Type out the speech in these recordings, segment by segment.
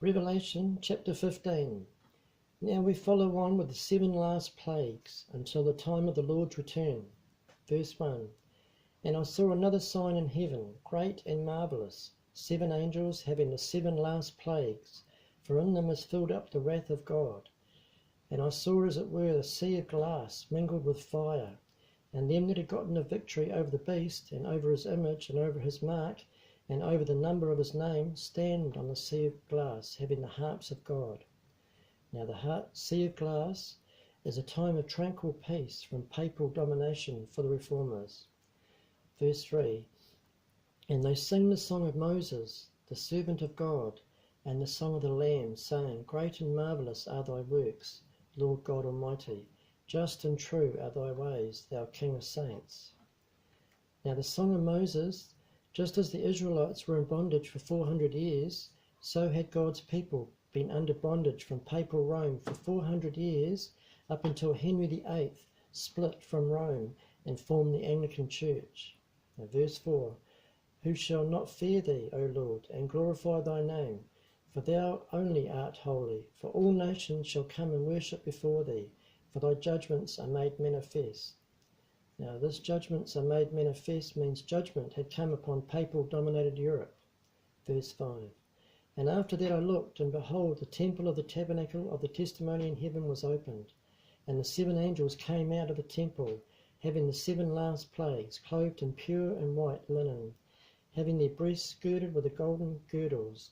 Revelation chapter 15. Now we follow on with the 7 last plagues until the time of the Lord's return. Verse 1. And I saw another sign in heaven, great and marvellous, 7 angels having the 7 last plagues, for in them is filled up the wrath of God. And I saw as it were a sea of glass mingled with fire, and them that had gotten a victory over the beast, and over his image, and over his mark, and over the number of his name, stand on the sea of glass, having the harps of God. Now the sea of glass is a time of tranquil peace from papal domination for the reformers. Verse 3. And they sing the song of Moses, the servant of God, and the song of the Lamb, saying, Great and marvellous are thy works, Lord God Almighty. Just and true are thy ways, thou King of saints. Now the song of Moses, just as the Israelites were in bondage for 400 years, so had God's people been under bondage from papal Rome for 400 years, up until Henry VIII split from Rome and formed the Anglican Church. Now verse 4. Who shall not fear thee, O Lord, and glorify thy name? For thou only art holy, for all nations shall come and worship before thee, for thy judgments are made manifest. Now this judgments are made manifest means judgment had come upon papal-dominated Europe. Verse 5. And after that I looked, and behold, the temple of the tabernacle of the testimony in heaven was opened, and the 7 angels came out of the temple, having the 7 last plagues, clothed in pure and white linen, having their breasts girded with the golden girdles.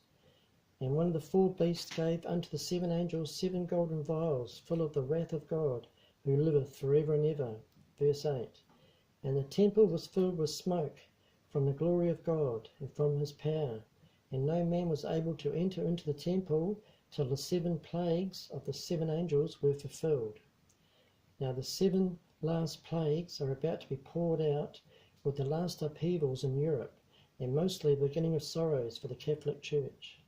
And one of the 4 beasts gave unto the 7 angels 7 golden vials, full of the wrath of God, who liveth for ever and ever. Verse 8. And the temple was filled with smoke from the glory of God and from his power, and no man was able to enter into the temple till the 7 plagues of the 7 angels were fulfilled. Now the 7 last plagues are about to be poured out with the last upheavals in Europe, and mostly the beginning of sorrows for the Catholic Church.